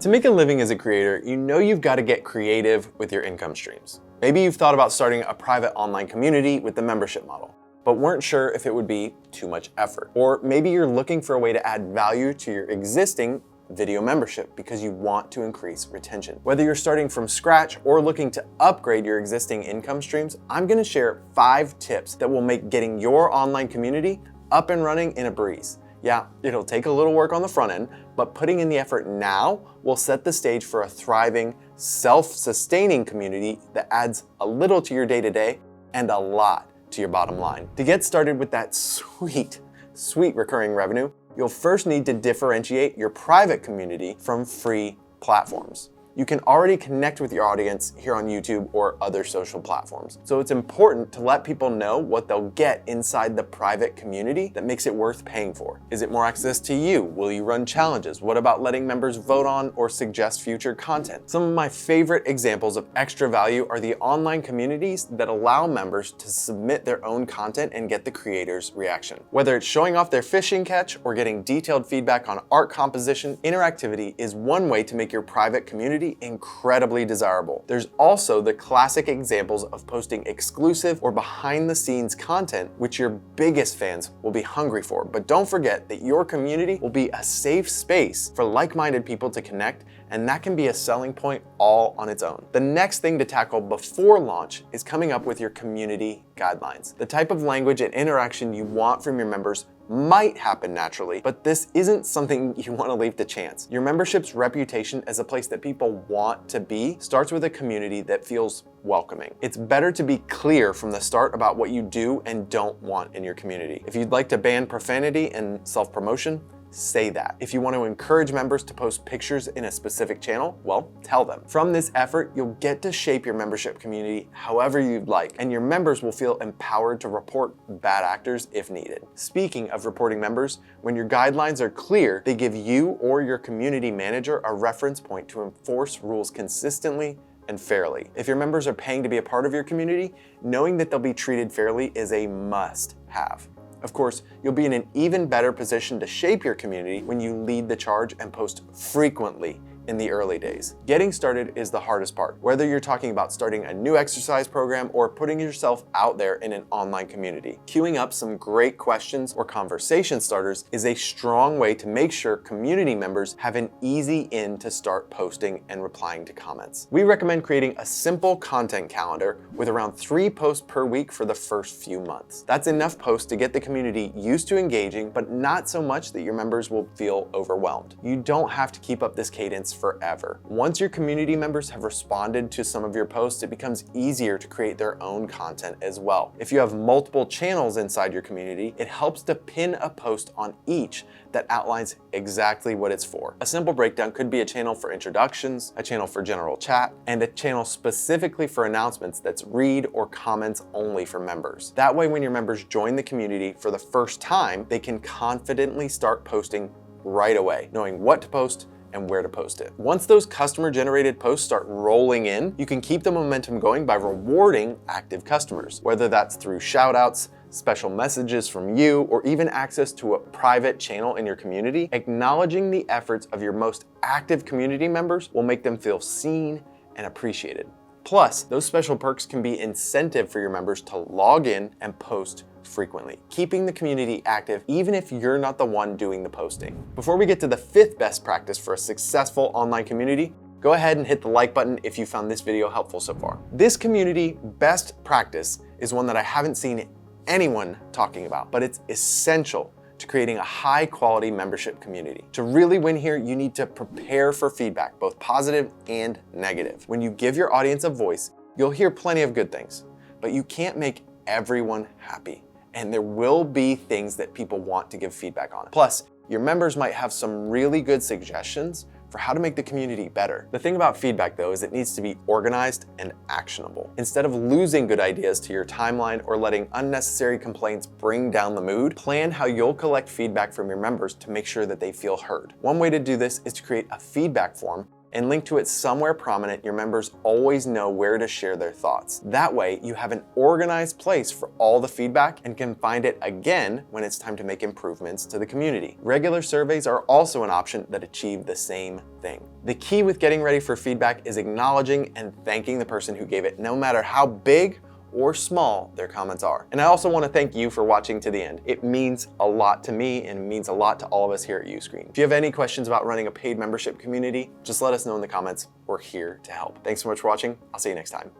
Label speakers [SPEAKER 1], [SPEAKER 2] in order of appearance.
[SPEAKER 1] To make a living as a creator, you know you've got to get creative with your income streams. Maybe you've thought about starting a private online community with the membership model, but weren't sure if it would be too much effort. Or maybe you're looking for a way to add value to your existing video membership because you want to increase retention. Whether you're starting from scratch or looking to upgrade your existing income streams, I'm going to share 5 tips that will make getting your online community up and running in a breeze. Yeah, it'll take a little work on the front end, but putting in the effort now will set the stage for a thriving, self-sustaining community that adds a little to your day-to-day and a lot to your bottom line. To get started with that sweet recurring revenue, you'll first need to differentiate your private community from free platforms. You can already connect with your audience here on YouTube or other social platforms. So it's important to let people know what they'll get inside the private community that makes it worth paying for. Is it more access to you? Will you run challenges? What about letting members vote on or suggest future content? Some of my favorite examples of extra value are the online communities that allow members to submit their own content and get the creator's reaction. Whether it's showing off their fishing catch or getting detailed feedback on art composition, interactivity is one way to make your private community incredibly desirable. There's also the classic examples of posting exclusive or behind the scenes content, which your biggest fans will be hungry for. But don't forget that your community will be a safe space for like-minded people to connect, and that can be a selling point all on its own. The next thing to tackle before launch is coming up with your community guidelines. The type of language and interaction you want from your members might happen naturally, but this isn't something you want to leave to chance. Your membership's reputation as a place that people want to be starts with a community that feels welcoming. It's better to be clear from the start about what you do and don't want in your community. If you'd like to ban profanity and self-promotion, say that. If you want to encourage members to post pictures in a specific channel, well, tell them. From this effort, you'll get to shape your membership community however you'd like, and your members will feel empowered to report bad actors if needed. Speaking of reporting members, when your guidelines are clear, they give you or your community manager a reference point to enforce rules consistently and fairly. If your members are paying to be a part of your community, knowing that they'll be treated fairly is a must-have. Of course, you'll be in an even better position to shape your community when you lead the charge and post frequently in the early days. Getting started is the hardest part, whether you're talking about starting a new exercise program or putting yourself out there in an online community. Queuing up some great questions or conversation starters is a strong way to make sure community members have an easy in to start posting and replying to comments. We recommend creating a simple content calendar with around 3 posts per week for the first few months. That's enough posts to get the community used to engaging, but not so much that your members will feel overwhelmed. You don't have to keep up this cadence forever. Once your community members have responded to some of your posts, it becomes easier to create their own content as well. If you have multiple channels inside your community, it helps to pin a post on each that outlines exactly what it's for. A simple breakdown could be a channel for introductions, a channel for general chat, and a channel specifically for announcements that's read or comments only for members. That way, when your members join the community for the first time, they can confidently start posting right away, knowing what to post and where to post it. Once those customer-generated posts start rolling in, you can keep the momentum going by rewarding active customers, whether that's through shout-outs, special messages from you, or even access to a private channel in your community. Acknowledging the efforts of your most active community members will make them feel seen and appreciated. Plus, those special perks can be incentive for your members to log in and post frequently, keeping the community active even if you're not the one doing the posting. Before we get to the 5th best practice for a successful online community, go ahead and hit the like button if you found this video helpful so far. This community best practice is one that I haven't seen anyone talking about, but it's essential to creating a high quality membership community. To really win here, you need to prepare for feedback, both positive and negative. When you give your audience a voice, you'll hear plenty of good things, but you can't make everyone happy. And there will be things that people want to give feedback on. Plus, your members might have some really good suggestions for how to make the community better. The thing about feedback though is it needs to be organized and actionable. Instead of losing good ideas to your timeline or letting unnecessary complaints bring down the mood, plan how you'll collect feedback from your members to make sure that they feel heard. One way to do this is to create a feedback form and link to it somewhere prominent your members always know where to share their thoughts. That way, you have an organized place for all the feedback and can find it again when it's time to make improvements to the community. Regular surveys are also an option that achieve the same thing. The key with getting ready for feedback is acknowledging and thanking the person who gave it, no matter how big or small their comments are. And I also want to thank you for watching to the end. It means a lot to me and it means a lot to all of us here at Uscreen. If you have any questions about running a paid membership community, just let us know in the comments. We're here to help. Thanks so much for watching. I'll see you next time.